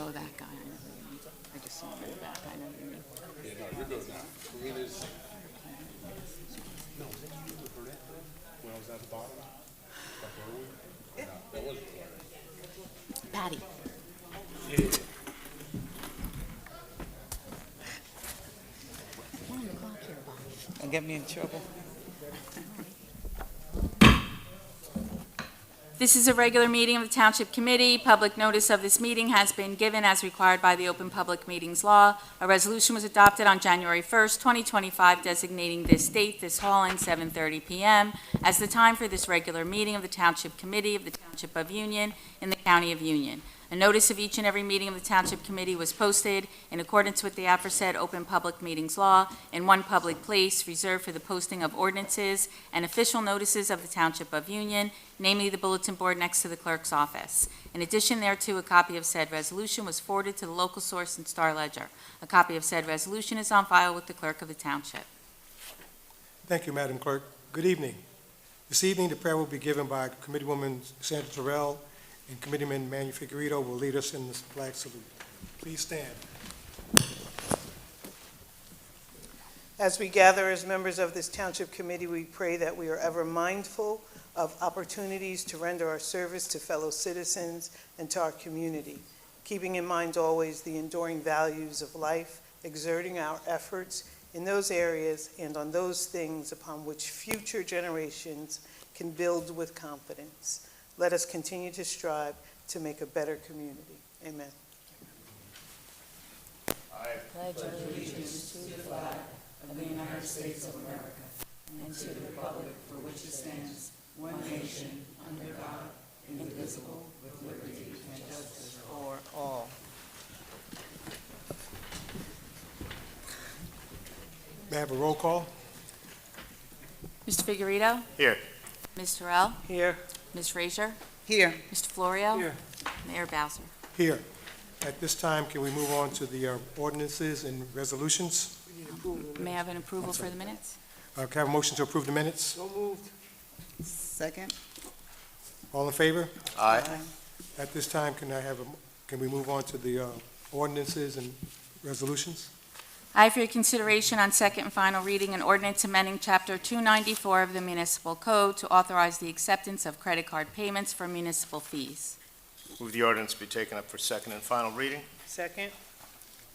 Oh, that guy. I know who you mean. I just saw him in the back. I know who you mean. Yeah, no, you're good now. Karina's. No, was that you with Burnett when I was at the bottom? Like earlier? No, that wasn't Burnett. Patty. Yeah. 1 o'clock here, Bob. Don't get me in trouble. This is a regular meeting of the Township Committee. Public notice of this meeting has been given as required by the Open Public Meetings Law. A resolution was adopted on January 1st, 2025, designating this date, this hall, and 7:30 p.m. as the time for this regular meeting of the Township Committee of the Township of Union in the County of Union. A notice of each and every meeting of the Township Committee was posted in accordance with the aforesaid Open Public Meetings Law in one public place reserved for the posting of ordinances and official notices of the Township of Union, namely the bulletin board next to the clerk's office. In addition thereto, a copy of said resolution was forwarded to the local source and Star Ledger. A copy of said resolution is on file with the clerk of the Township. Thank you, Madam Clerk. Good evening. This evening, the prayer will be given by Committeewoman Sandra Terrell, and Committeeman Manuel Figueredo will lead us in this flag salute. Please stand. As we gather as members of this Township Committee, we pray that we are ever mindful of opportunities to render our service to fellow citizens and to our community, keeping in mind always the enduring values of life, exerting our efforts in those areas and on those things upon which future generations can build with confidence. Let us continue to strive to make a better community. Amen. I pledge allegiance to the flag of the United States of America and to the republic for which it stands, one nation, under God, indivisible, with liberty and justice for all. May I have a roll call? Mr. Figueredo? Here. Ms. Terrell? Here. Ms. Frazier? Here. Mr. Florio? Here. Mayor Bowser? Here. At this time, can we move on to the ordinances and resolutions? May I have an approval for the minutes? Can I have a motion to approve the minutes? So moved. Second. All in favor? Aye. At this time, can we move on to the ordinances and resolutions? I have for your consideration on second and final reading an ordinance amending Chapter 294 of the Municipal Code to authorize the acceptance of credit card payments for municipal fees. Move the ordinance be taken up for second and final reading. Second.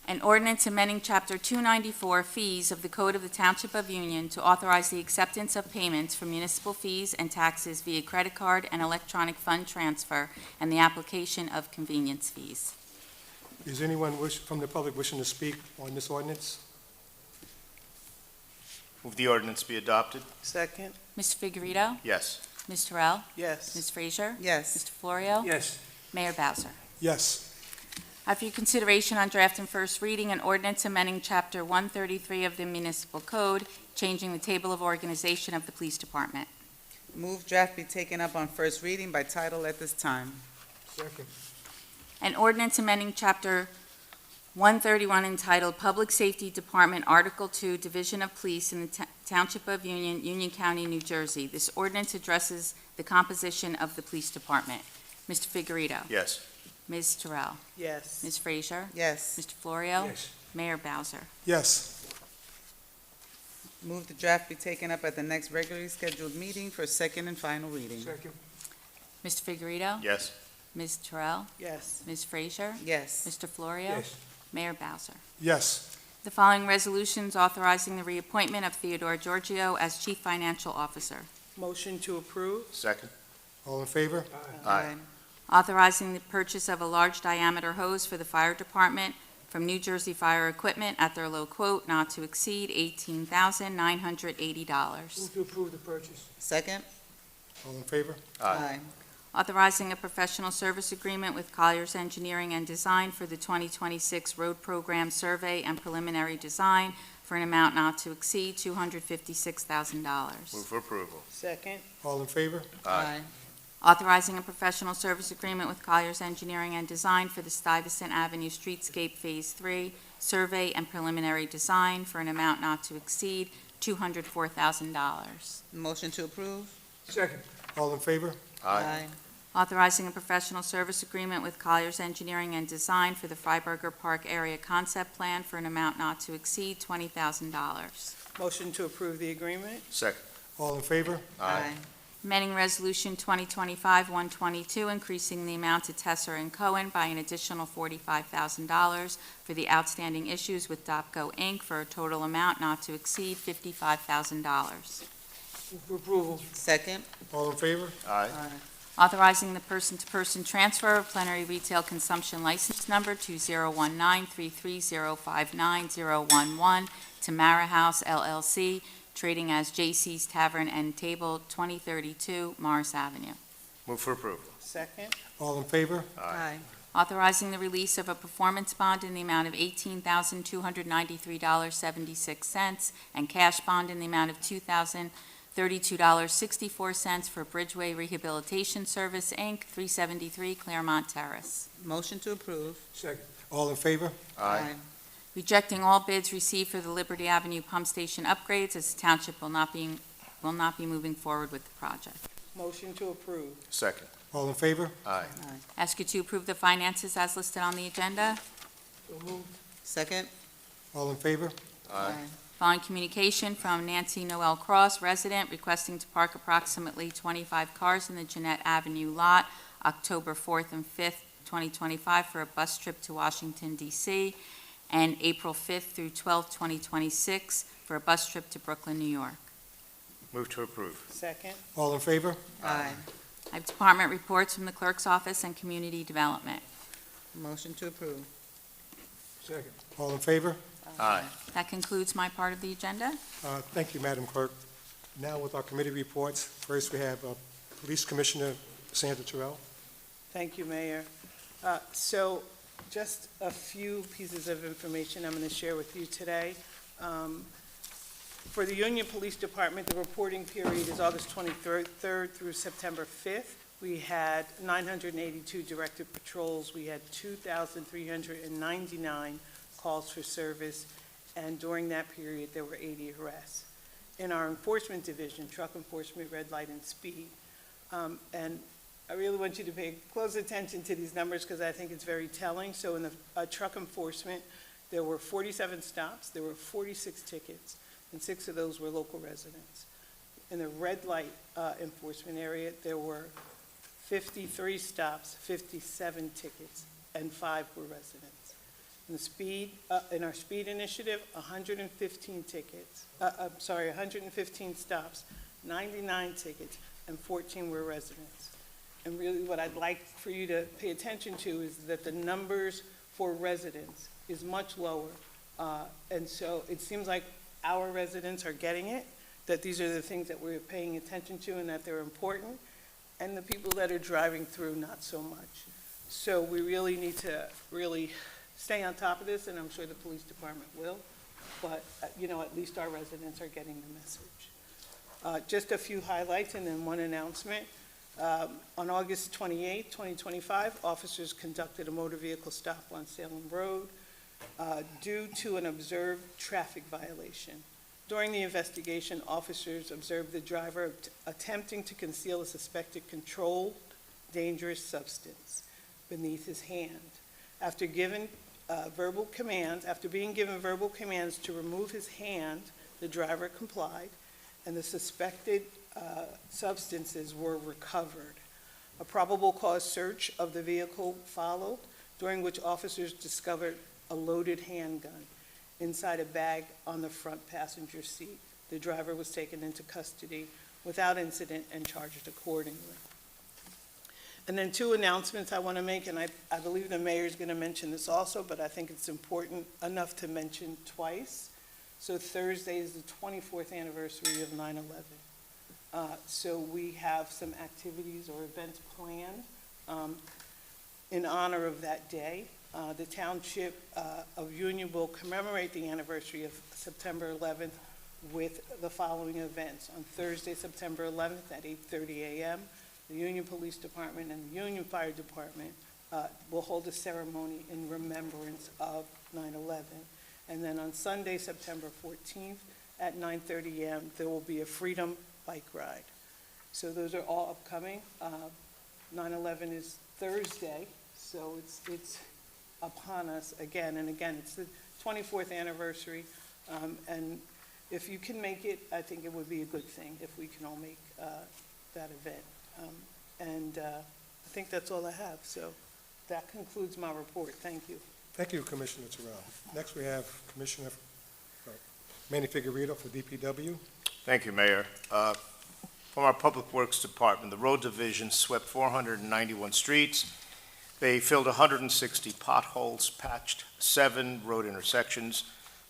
An ordinance amending Chapter 294 fees of the Code of the Township of Union to authorize the acceptance of payments for municipal fees and taxes via credit card and electronic fund transfer and the application of convenience fees. Is anyone from the public wishing to speak on this ordinance? Move the ordinance be adopted. Second. Mr. Figueredo? Yes. Ms. Terrell? Yes. Ms. Frazier? Yes. Mr. Florio? Yes. Mayor Bowser? Yes. I have for your consideration on draft and first reading an ordinance amending Chapter 133 of the Municipal Code, changing the table of organization of the Police Department. Move draft be taken up on first reading by title at this time. Second. An ordinance amending Chapter 131 entitled Public Safety Department, Article 2, Division of Police in the Township of Union, Union County, New Jersey. This ordinance addresses the composition of the Police Department. Mr. Figueredo? Yes. Ms. Terrell? Yes. Ms. Frazier? Yes. Mr. Florio? Yes. Mayor Bowser? Yes. Move the draft be taken up at the next regularly scheduled meeting for second and final reading. Second. Mr. Figueredo? Yes. Ms. Terrell? Yes. Ms. Frazier? Yes. Mr. Florio? Yes. Mayor Bowser? Yes. The following resolutions authorizing the reappointment of Theodore Giorgio as Chief Financial Officer. Motion to approve. Second. All in favor? Aye. Authorizing the purchase of a large diameter hose for the fire department from New Jersey Fire Equipment at their low quote not to exceed $18,980. to approve the purchase. Second. All in favor? Aye. Authorizing a professional service agreement with Colliers Engineering and Design for the 2026 Road Program Survey and Preliminary Design for an amount not to exceed $256,000. Move for approval. Second. All in favor? Aye. Authorizing a professional service agreement with Colliers Engineering and Design for the Stuyvesant Avenue Streetscape Phase 3 Survey and Preliminary Design for an amount not to exceed $204,000. Motion to approve. Second. All in favor? Aye. Authorizing a professional service agreement with Colliers Engineering and Design for the Freiburger Park Area Concept Plan for an amount not to exceed $20,000. Motion to approve the agreement? Second. All in favor? Aye. Amending Resolution 2025-122, increasing the amount to Tesser and Cohen by an additional $45,000 for the outstanding issues with DOPCO Inc. for a total amount not to exceed $55,000. Move for approval. Second. All in favor? Aye. Authorizing the person-to-person transfer of plenary retail consumption license number 2019-33059-011 to Mara House LLC, trading as J.C.'s Tavern and Table, 2032 Morris Avenue. Move for approval. Second? All in favor? Aye. Authorizing the release of a performance bond in the amount of $18,293.76 and cash bond in the amount of $2,032.64 for Bridgeway Rehabilitation Service, Inc., 373 Claremont Terrace. Motion to approve. Second. All in favor? Aye. Rejecting all bids received for the Liberty Avenue Pump Station upgrades, as the township will not be moving forward with the project. Motion to approve. Second. All in favor? Aye. Ask you to approve the finances as listed on the agenda. So moved. Second. All in favor? Aye. Following communication from Nancy Noel Cross, resident, requesting to park approximately 25 cars in the Jeanette Avenue lot, October 4th and 5th, 2025, for a bus trip to Washington, D.C., and April 5th through 12th, 2026, for a bus trip to Brooklyn, New York. Move to approve. Second? All in favor? Aye. I have department reports from the Clerk's Office and Community Development. Motion to approve. Second. All in favor? Aye. That concludes my part of the agenda. Thank you, Madam Clerk. Now with our committee reports, first we have Police Commissioner Sandra Terrell. Thank you, Mayor. So just a few pieces of information I'm going to share with you today. For the Union Police Department, the reporting period is August 23rd through September 5th. We had 982 directed patrols. We had 2,399 calls for service, and during that period, there were 80 arrests. In our enforcement division, truck enforcement, red light, and speed, and I really want you to pay close attention to these numbers because I think it's very telling. So in the truck enforcement, there were 47 stops, there were 46 tickets, and 6 of those were local residents. In the red light enforcement area, there were 53 stops, 57 tickets, and 5 were residents. In the speed, in our speed initiative, 115 stops, 99 tickets, and 14 were residents. And really what I'd like for you to pay attention to is that the numbers for residents is much lower. And so it seems like our residents are getting it, that these are the things that we're paying attention to and that they're important, and the people that are driving through, not so much. So we really need to stay on top of this, and I'm sure the police department will, but at least our residents are getting the message. Just a few highlights and then one announcement. On August 28, 2025, officers conducted a motor vehicle stop on Salem Road due to an observed traffic violation. During the investigation, officers observed the driver attempting to conceal a suspected controlled dangerous substance beneath his hand. After being given verbal commands to remove his hand, the driver complied, and the suspected substances were recovered. A probable cause search of the vehicle followed, during which officers discovered a loaded handgun inside a bag on the front passenger seat. The driver was taken into custody without incident and charged accordingly. And then 2 announcements I want to make, and I believe the mayor is going to mention this also, but I think it's important enough to mention twice. So Thursday is the 24th anniversary of 9/11. So we have some activities or events planned in honor of that day. The Township of Union will commemorate the anniversary of September 11th with the following events. On Thursday, September 11th at 8:30 a.m., the Union Police Department and the Union Fire Department will hold a ceremony in remembrance of 9/11. And then on Sunday, September 14th at 9:30 a.m., there will be a Freedom Bike Ride. So those are all upcoming. 9/11 is Thursday, so it's upon us again and again. It's the 24th anniversary, and if you can make it, I think it would be a good thing if we can all make that event. I think that's all I have, so that concludes my report. Thank you. Thank you, Commissioner Terrell. Next, we have Commissioner Manny Figueredo for DPW. Thank you, Mayor. From our Public Works Department, the Road Division swept 491 streets. They filled 160 potholes, patched 7 road intersections,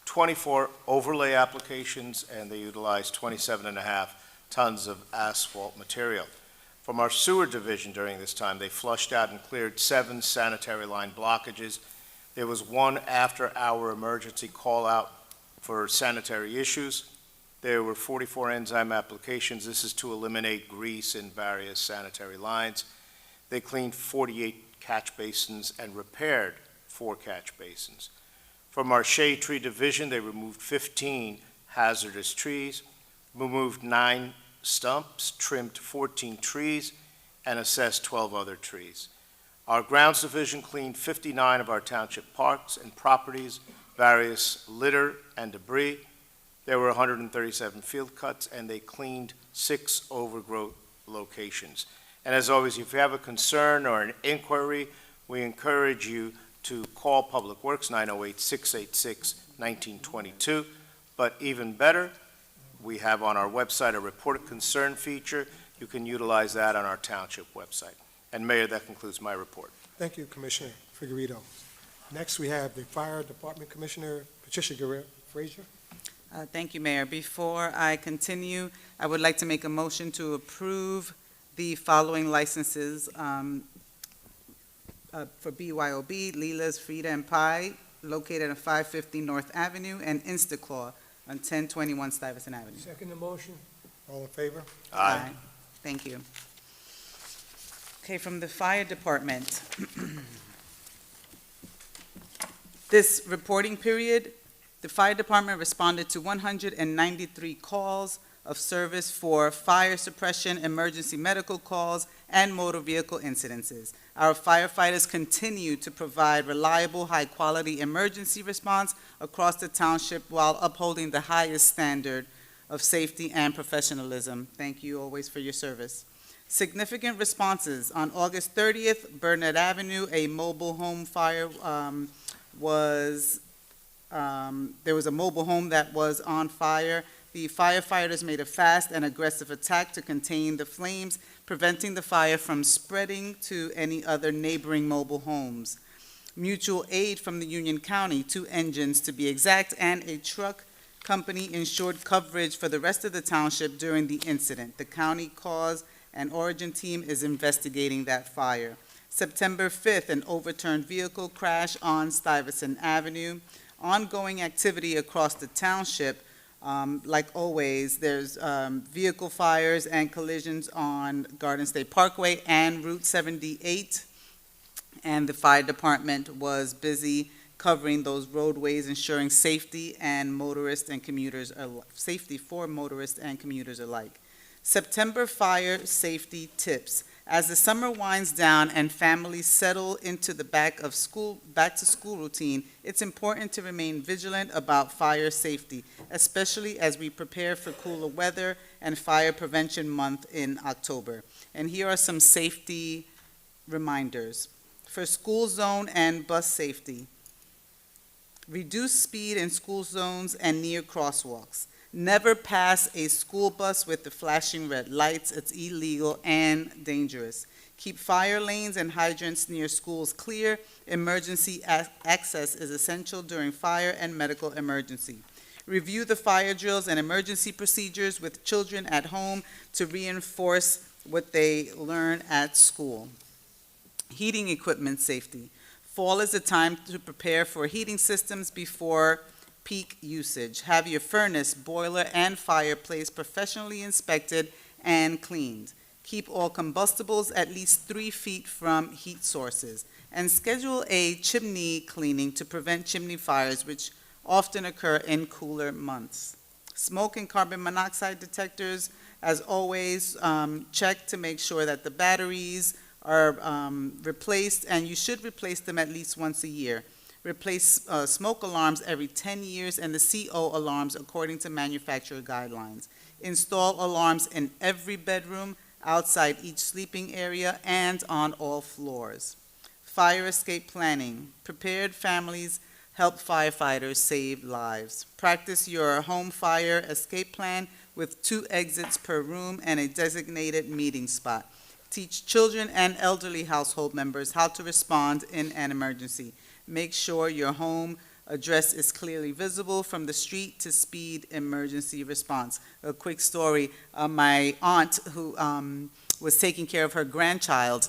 24 overlay applications, and they utilized 27.5 tons of asphalt material. From our Sewer Division during this time, they flushed out and cleared 7 sanitary line blockages. There was 1 after-hour emergency call-out for sanitary issues. There were 44 enzyme applications. This is to eliminate grease in various sanitary lines. They cleaned 48 catch basins and repaired 4 catch basins. From our Shade Tree Division, they removed 15 hazardous trees, removed 9 stumps, trimmed 14 trees, and assessed 12 other trees. Our Grounds Division cleaned 59 of our township parks and properties, various litter and debris. There were 137 field cuts, and they cleaned 6 overgrowth locations. And as always, if you have a concern or an inquiry, we encourage you to call Public Works, 908-686-1922. But even better, we have on our website a report of concern feature. You can utilize that on our township website. And Mayor, that concludes my report. Thank you, Commissioner Figueredo. Next, we have the Fire Department Commissioner, Patricia Guerrero-Frazier. Thank you, Mayor. Before I continue, I would like to make a motion to approve the following licenses for BYOB, Leela's Frida and Pie, located at 550 North Avenue, and Instaclaw on 1021 Stuyvesant Avenue. Second the motion. All in favor? Aye. Thank you. Okay, from the Fire Department. This reporting period, the Fire Department responded to 193 calls of service for fire suppression, emergency medical calls, and motor vehicle incidences. Our firefighters continue to provide reliable, high-quality emergency response across the township while upholding the highest standard of safety and professionalism. Thank you always for your service. Significant responses. On August 30th, Burnett Avenue, a mobile home fire there was a mobile home that was on fire. The firefighters made a fast and aggressive attack to contain the flames, preventing the fire from spreading to any other neighboring mobile homes. Mutual aid from the Union County, 2 engines to be exact, and a truck company ensured coverage for the rest of the township during the incident. The county cause and origin team is investigating that fire. September 5th, an overturned vehicle crash on Stuyvesant Avenue. Ongoing activity across the township. Like always, there's vehicle fires and collisions on Garden State Parkway and Route 78. And the fire department was busy covering those roadways, ensuring safety and motorists and commuters safety for motorists and commuters alike. September fire safety tips. As the summer winds down and families settle into the back to school routine, it's important to remain vigilant about fire safety, especially as we prepare for cooler weather and Fire Prevention Month in October. And here are some safety reminders. For school zone and bus safety, reduce speed in school zones and near crosswalks. Never pass a school bus with the flashing red lights. It's illegal and dangerous. Keep fire lanes and hydrants near schools clear. Emergency access is essential during fire and medical emergency. Review the fire drills and emergency procedures with children at home to reinforce what they learn at school. Heating equipment safety. Fall is a time to prepare for heating systems before peak usage. Have your furnace, boiler, and fireplace professionally inspected and cleaned. Keep all combustibles at least 3 feet from heat sources. And schedule a chimney cleaning to prevent chimney fires, which often occur in cooler months. Smoke and carbon monoxide detectors, as always, check to make sure that the batteries are replaced, and you should replace them at least once a year. Replace smoke alarms every 10 years and the CO alarms according to manufacturer guidelines. Install alarms in every bedroom, outside each sleeping area, and on all floors. Fire escape planning. Prepared families help firefighters save lives. Practice your home fire escape plan with 2 exits per room and a designated meeting spot. Teach children and elderly household members how to respond in an emergency. Make sure your home address is clearly visible from the street to speed emergency response. A quick story, my aunt who was taking care of her grandchild,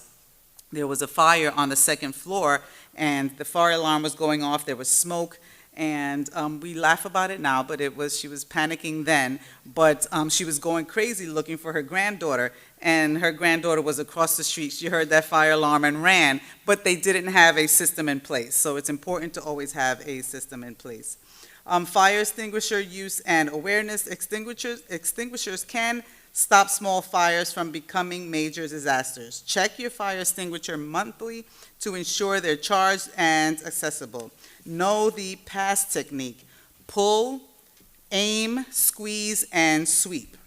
there was a fire on the 2nd floor and the fire alarm was going off, there was smoke, and we laugh about it now, but she was panicking then, but she was going crazy looking for her granddaughter, and her granddaughter was across the street. She heard that fire alarm and ran, but they didn't have a system in place, so it's important to always have a system in place. Fire extinguisher use and awareness. Extinguishers can stop small fires from becoming major disasters. Check your fire extinguisher monthly to ensure they're charged and accessible. Know the pass technique. Pull, aim, squeeze, and sweep.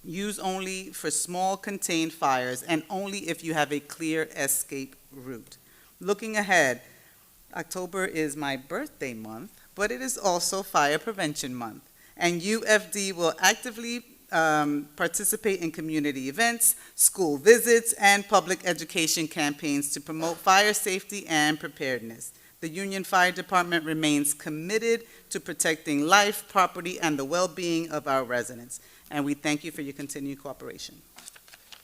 Use only for small contained fires and only if you have a clear escape route. Looking ahead, October is my birthday month, but it is also Fire Prevention Month, and UFD will actively participate in community events, school visits, and public education campaigns to promote fire safety and preparedness. The Union Fire Department remains committed to protecting life, property, and the well-being of our residents, and we thank you for your continued cooperation.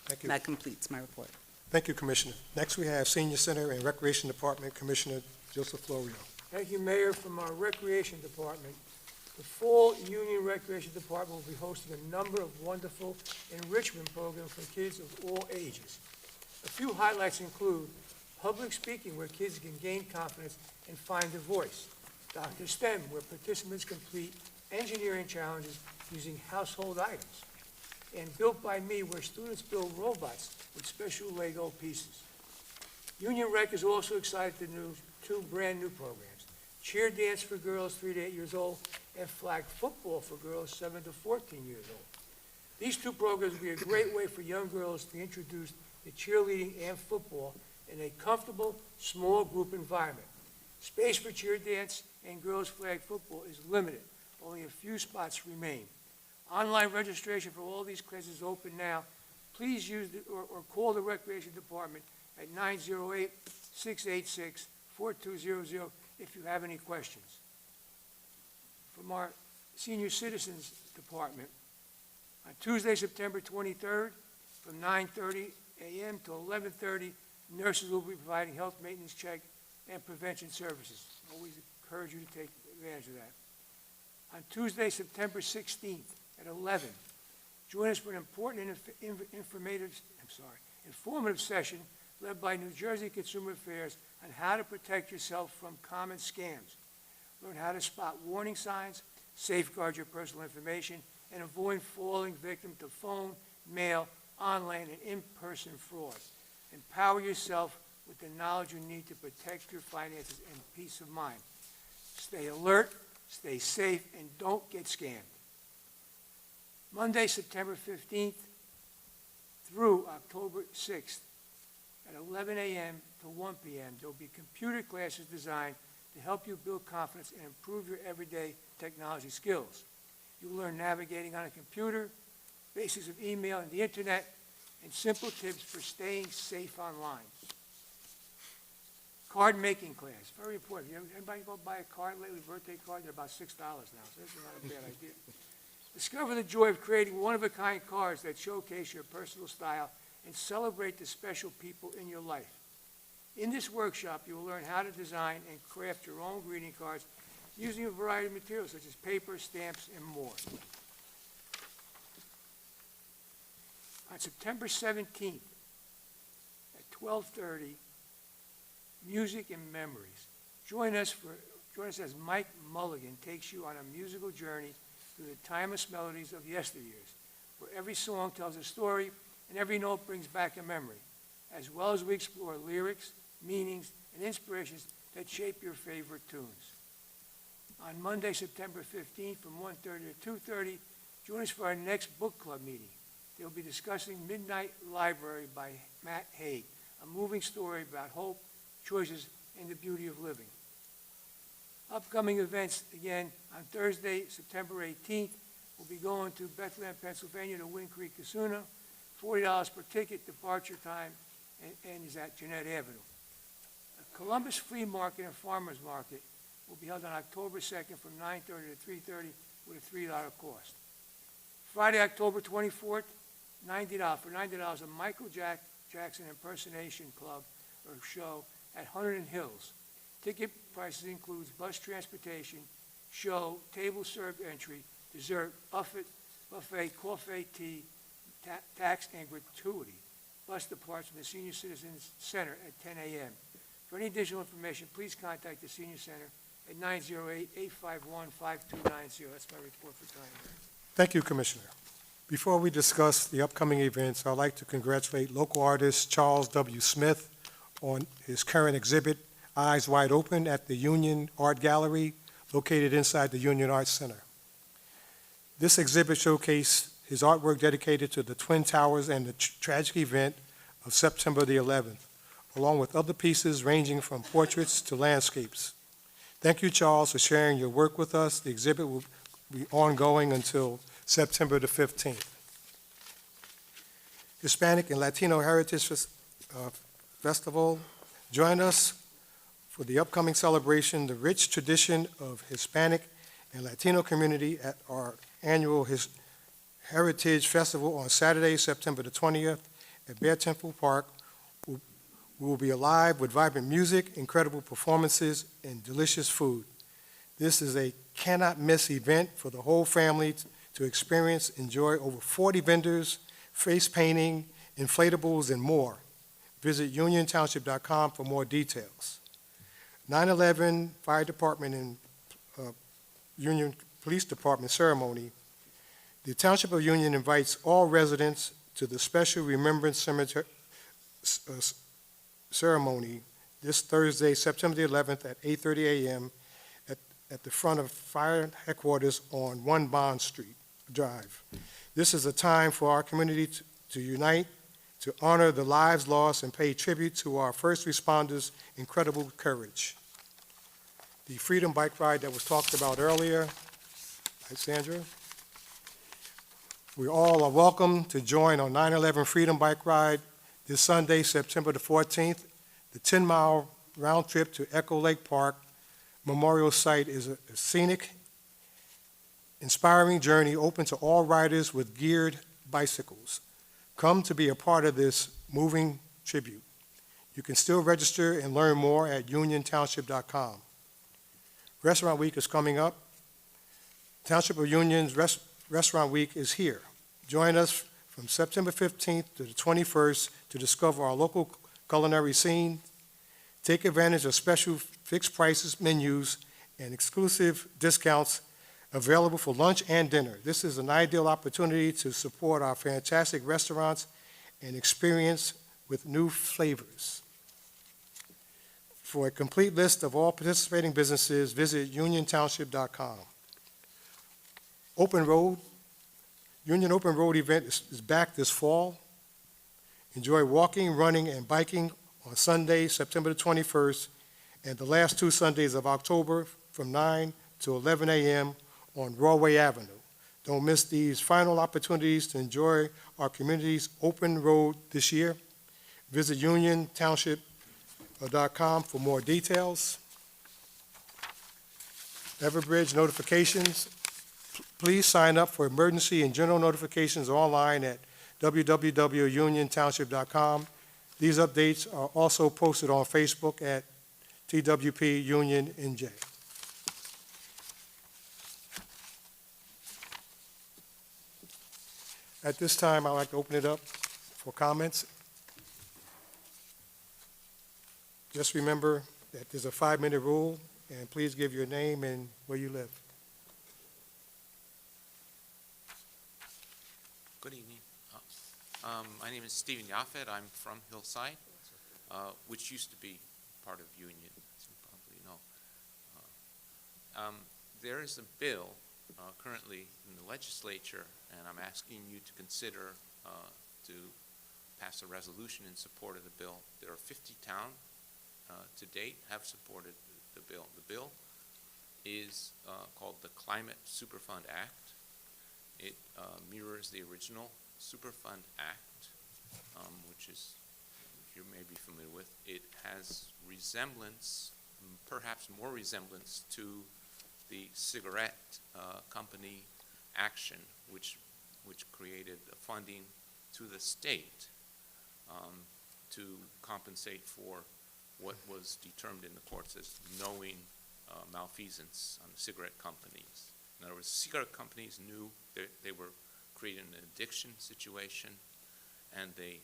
Thank you. That completes my report. Thank you, Commissioner. Next, we have Senior Center and Recreation Department Commissioner Joseph Florio. Thank you, Mayor. From our Recreation Department, the Fall Union Recreation Department will be hosting a number of wonderful enrichment programs for kids of all ages. A few highlights include public speaking, where kids can gain confidence and find a voice. Dr. STEM, where participants complete engineering challenges using household items. And Built by Me, where students build robots with special Lego pieces. Union Rec is also excited to do 2 brand new programs: cheer dance for girls 3 to 8 years old and flag football for girls 7 to 14 years old. These 2 programs will be a great way for young girls to introduce the cheerleading and football in a comfortable, small group environment. Space for cheer dance and girls flag football is limited. Only a few spots remain. Online registration for all these classes is open now. Please use or call the Recreation Department at 908-686-4200 if you have any questions. From our Senior Citizens Department, on Tuesday, September 23rd, from 9:30 a.m. to 11:30, nurses will be providing health maintenance check and prevention services. Always encourage you to take advantage of that. On Tuesday, September 16th at 11, join us for an important and informative session led by New Jersey Consumer Affairs on how to protect yourself from common scams. Learn how to spot warning signs, safeguard your personal information, and avoid falling victim to phone, mail, online, and in-person fraud. Empower yourself with the knowledge you need to protect your finances and peace of mind. Stay alert, stay safe, and don't get scammed. Monday, September 15th through October 6th at 11 a.m. to 1 p.m., there will be computer classes designed to help you build confidence and improve your everyday technology skills. You'll learn navigating on a computer, basics of email and the internet, and simple tips for staying safe online. Card making class, very important. Anybody go buy a card lately, birthday card? They're about $6 now, so that's not a bad idea. Discover the joy of creating one-of-a-kind cards that showcase your personal style and celebrate the special people in your life. In this workshop, you will learn how to design and craft your own greeting cards using a variety of materials such as paper, stamps, and more. On September 17th at 12:30, Music and Memories. Join us as Mike Mulligan takes you on a musical journey through the timeless melodies of yesteryears, where every song tells a story and every note brings back a memory. as well as we explore lyrics, meanings, and inspirations that shape your favorite tunes. On Monday, September 15th, from 1:30 to 2:30, join us for our next book club meeting. They'll be discussing Midnight Library by Matt Haig, a moving story about hope, choices, and the beauty of living. Upcoming events, again, on Thursday, September 18th, we'll be going to Bethlehem, Pennsylvania to Wind Creek Casino. $40 per ticket, departure time, and is at Jeanette Avenue. A Columbus Flea Market and Farmers Market will be held on October 2nd from 9:30 to 3:30 with a $3 cost. Friday, October 24th, $90. For $90, a Michael Jackson Impersonation Club or show at Hunterdon Hills. Ticket prices includes bus transportation, show, table served entry, dessert, buffet, coffee, tea, tax, and gratuity. Bus departs from the Senior Citizens Center at 10 a.m. For any additional information, please contact the Senior Center at 908-851-5290. That's my report for tonight. Thank you, Commissioner. Before we discuss the upcoming events, I'd like to congratulate local artist Charles W. Smith on his current exhibit, Eyes Wide Open, at the Union Art Gallery, located inside the Union Arts Center. This exhibit showcased his artwork dedicated to the Twin Towers and the tragic event of September the 11th, along with other pieces ranging from portraits to landscapes. Thank you, Charles, for sharing your work with us. The exhibit will be ongoing until September the 15th. Hispanic and Latino Heritage Festival. Join us for the upcoming celebration, the rich tradition of Hispanic and Latino community at our annual Heritage Festival on Saturday, September the 20th at Bear Temple Park. We will be alive with vibrant music, incredible performances, and delicious food. This is a cannot-miss event for the whole family to experience, enjoy over 40 vendors, face painting, inflatables, and more. Visit uniontownship.com for more details. 9/11 Fire Department and Union Police Department ceremony. The Township of Union invites all residents to the special Remembrance Cemetery ceremony this Thursday, September the 11th at 8:30 a.m. at the front of Fire Headquarters on 1 Bond Street Drive. This is a time for our community to unite, to honor the lives lost, and pay tribute to our first responders' incredible courage. The Freedom Bike Ride that was talked about earlier, right, Sandra? We all are welcome to join our 9/11 Freedom Bike Ride this Sunday, September the 14th. The 10-mile round trip to Echo Lake Park Memorial Site is a scenic, inspiring journey open to all riders with geared bicycles. Come to be a part of this moving tribute. You can still register and learn more at uniontownship.com. Restaurant Week is coming up. Township of Union's Restaurant Week is here. Join us from September 15th to the 21st to discover our local culinary scene. Take advantage of special fixed prices, menus, and exclusive discounts available for lunch and dinner. This is an ideal opportunity to support our fantastic restaurants and experience with new flavors. For a complete list of all participating businesses, visit uniontownship.com. Union Open Road event is back this fall. Enjoy walking, running, and biking on Sunday, September the 21st, and the last 2 Sundays of October from 9 to 11 a.m. on Broadway Avenue. Don't miss these final opportunities to enjoy our community's open road this year. Visit uniontownship.com for more details. Everbridge notifications. Please sign up for emergency and general notifications online at www.uniontownship.com. These updates are also posted on Facebook at TWP Union NJ. At this time, I'd like to open it up for comments. Just remember that there's a 5-minute rule, and please give your name and where you live. Good evening. My name is Stephen Yaffet. I'm from Hillside, which used to be part of Union, as you probably know. There is a bill currently in the legislature, and I'm asking you to consider to pass a resolution in support of the bill. There are 50 towns to date have supported the bill. The bill is called the Climate Superfund Act. It mirrors the original Superfund Act, which is, you may be familiar with. It has resemblance, perhaps more resemblance, to the cigarette company action, which created funding to the state to compensate for what was determined in the courts as knowing malfeasance on the cigarette companies. In other words, cigarette companies knew they were creating an addiction situation, and they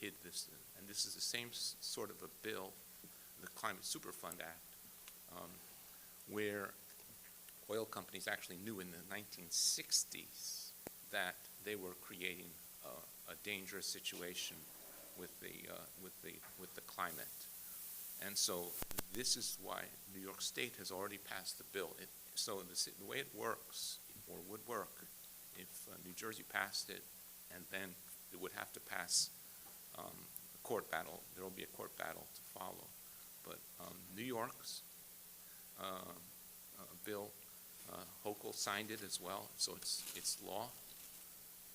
hid this. And this is the same sort of a bill, the Climate Superfund Act, where oil companies actually knew in the 1960s that they were creating a dangerous situation with the climate. And so this is why New York State has already passed the bill. So the way it works, or would work, if New Jersey passed it, and then it would have to pass a court battle. There will be a court battle to follow. But New York's bill, Hochul signed it as well, so it's law,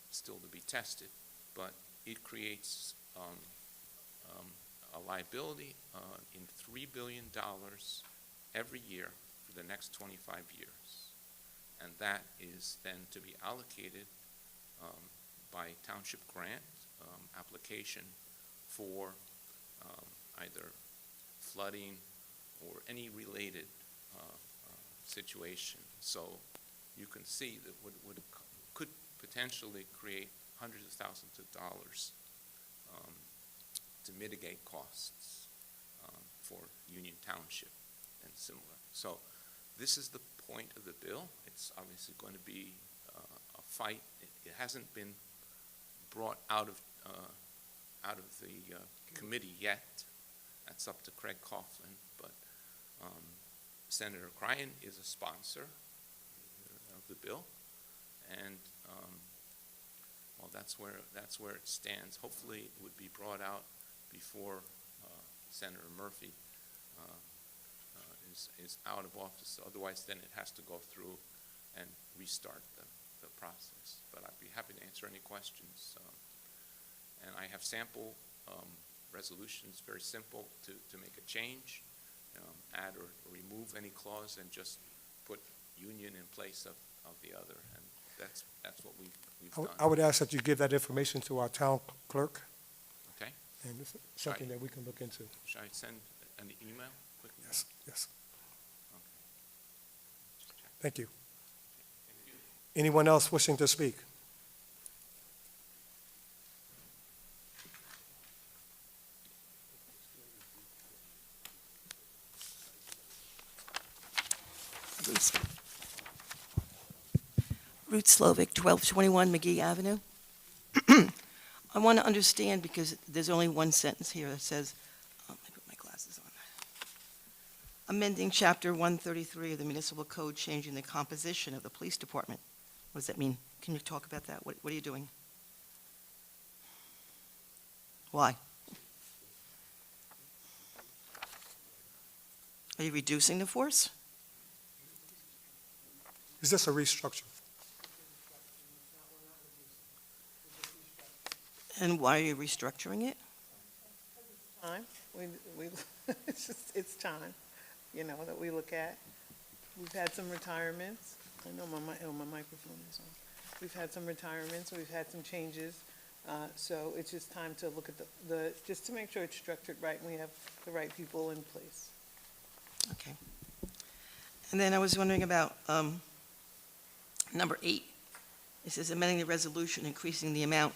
still to be tested. But it creates a liability in $3 billion every year for the next 25 years. And that is then to be allocated by township grant application for either flooding or any related situation. So you can see that could potentially create hundreds of thousands of dollars to mitigate costs for Union Township and similar. So this is the point of the bill. It's obviously going to be a fight. It hasn't been brought out of the committee yet. That's up to Craig Coughlin, but Senator Cryan is a sponsor of the bill, and well, that's where it stands. Hopefully, it would be brought out before Senator Murphy is out of office. Otherwise, then it has to go through and restart the process. But I'd be happy to answer any questions. And I have sample resolutions, very simple, to make a change, add or remove any clause, and just put union in place of the other. And that's what we've done. I would ask that you give that information to our town clerk, Okay? and it's something that we can look into. Should I send an email quickly? Yes, yes. Okay. Just check. Thank you. Thank you. Anyone else wishing to speak? Ruth Slovic, 1221 McGee Avenue. I want to understand, because there's only one sentence here that says, let me put my glasses on. Amending Chapter 133 of the Municipal Code, changing the composition of the police department. What does that mean? Can you talk about that? What are you doing? Why? Are you reducing the force? Is this a restructure? And why are you restructuring it? Time, it's time, that we look at. We've had some retirements. I know my microphone is on. We've had some retirements, we've had some changes. So it's just time to look at just to make sure it's structured right and we have the right people in place. Okay. And then I was wondering about number 8. It says amending the resolution, increasing the amount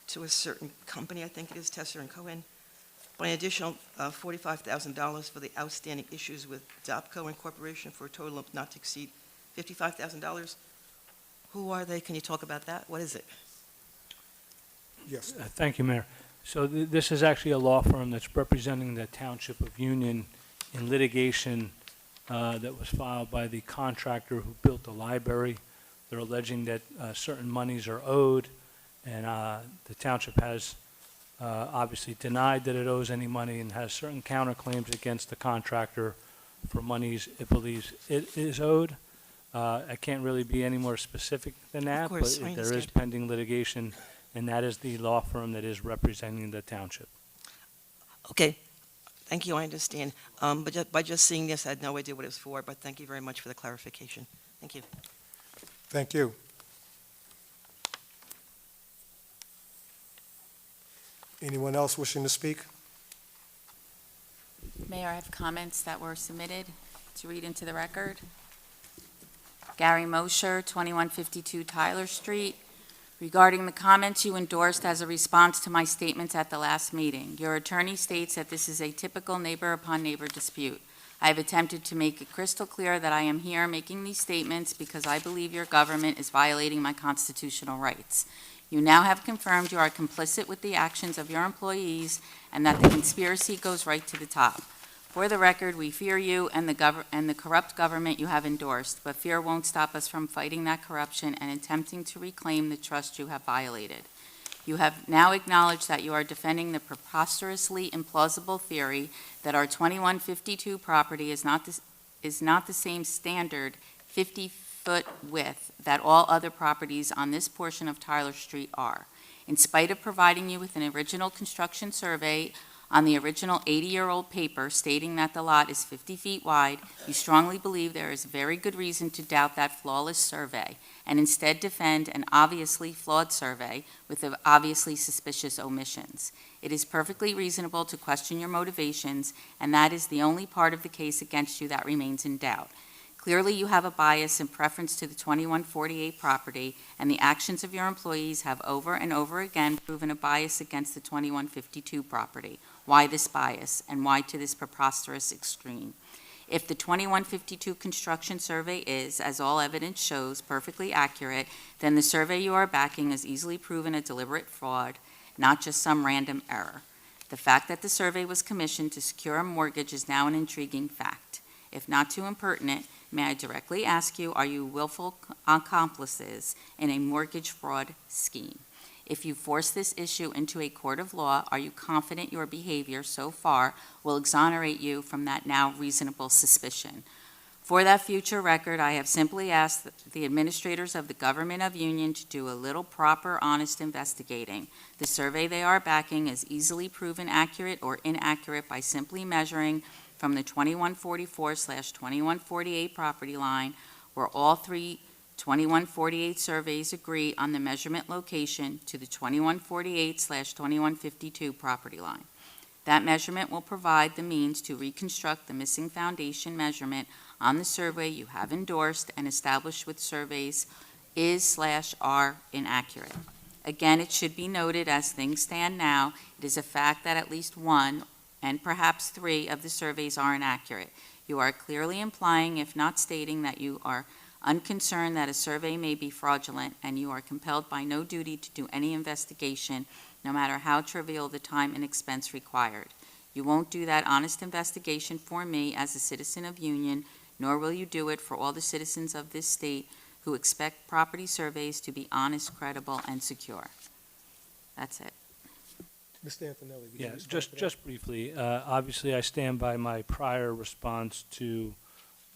to a certain company, I think it is, Tesser and Cohen, by an additional $45,000 for the outstanding issues with DOPCO Incorporation for a total of not to exceed $55,000. Who are they? Can you talk about that? What is it? Yes. Thank you, Mayor. So this is actually a law firm that's representing the Township of Union in litigation that was filed by the contractor who built the library. They're alleging that certain monies are owed, and the township has obviously denied that it owes any money and has certain counterclaims against the contractor for monies it believes it is owed. I can't really be any more specific than that, but course, I there is understand. pending litigation, and that is the law firm that is representing the township. Okay, thank you, I understand. But by just seeing this, I had no idea what it was for, but thank you very much for the clarification. Thank you. Thank you. Anyone else wishing to speak? Mayor, I have comments that were submitted to read into the record. Gary Mosher, 2152 Tyler Street. Regarding the comments you endorsed as a response to my statements at the last meeting, your attorney states that this is a typical neighbor-upon-neighbor dispute. I have attempted to make it crystal clear that I am here making these statements because I believe your government is violating my constitutional rights. You now have confirmed you are complicit with the actions of your employees and that the conspiracy goes right to the top. For the record, we fear you and the corrupt government you have endorsed, but fear won't stop us from fighting that corruption and attempting to reclaim the trust you have violated. You have now acknowledged that you are defending the preposterously implausible theory that our 2152 property is not the same standard 50-foot width that all other properties on this portion of Tyler Street are. In spite of providing you with an original construction survey on the original 80-year-old paper stating that the lot is 50 feet wide, you strongly believe there is very good reason to doubt that flawless survey and instead defend an obviously flawed survey with obviously suspicious omissions. It is perfectly reasonable to question your motivations, and that is the only part of the case against you that remains in doubt. Clearly, you have a bias in preference to the 2148 property, and the actions of your employees have over and over again proven a bias against the 2152 property. Why this bias, and why to this preposterous extreme? If the 2152 construction survey is, as all evidence shows, perfectly accurate, then the survey you are backing is easily proven a deliberate fraud, not just some random error. The fact that the survey was commissioned to secure a mortgage is now an intriguing fact. If not too impertinent, may I directly ask you, are you willful accomplices in a mortgage fraud scheme? If you force this issue into a court of law, are you confident your behavior so far will exonerate you from that now reasonable suspicion? For that future record, I have simply asked the administrators of the Government of Union to do a little proper, honest investigating. The survey they are backing is easily proven accurate or inaccurate by simply measuring from the 2144/2148 property line, where all three 2148 surveys agree on the measurement location, to the 2148/2152 property line. That measurement will provide the means to reconstruct the missing foundation measurement on the survey you have endorsed and established with surveys is/are inaccurate. Again, it should be noted, as things stand now, it is a fact that at least one and perhaps three of the surveys are inaccurate. You are clearly implying, if not stating, that you are unconcerned that a survey may be fraudulent, and you are compelled by no duty to do any investigation, no matter how trivial the time and expense required. You won't do that honest investigation for me as a citizen of Union, nor will you do it for all the citizens of this state who expect property surveys to be honest, credible, and secure. That's it. Mr. Antonelli. would you Yeah, respond to that? just briefly, obviously I stand by my prior response to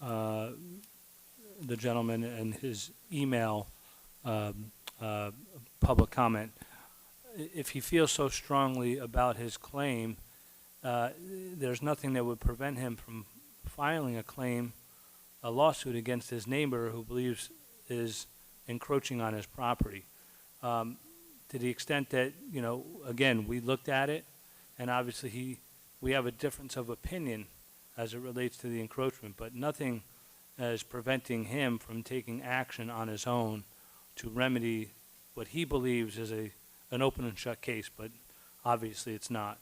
the gentleman and his email public comment. If he feels so strongly about his claim, there's nothing that would prevent him from filing a lawsuit against his neighbor who believes is encroaching on his property. To the extent that, again, we looked at it, and obviously we have a difference of opinion as it relates to the encroachment, but nothing is preventing him from taking action on his own to remedy what he believes is an open and shut case, but obviously it's not.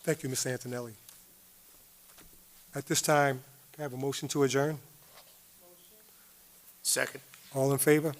Thank you, Mr. Antonelli. At this time, can I have a motion to adjourn? Second. All in favor?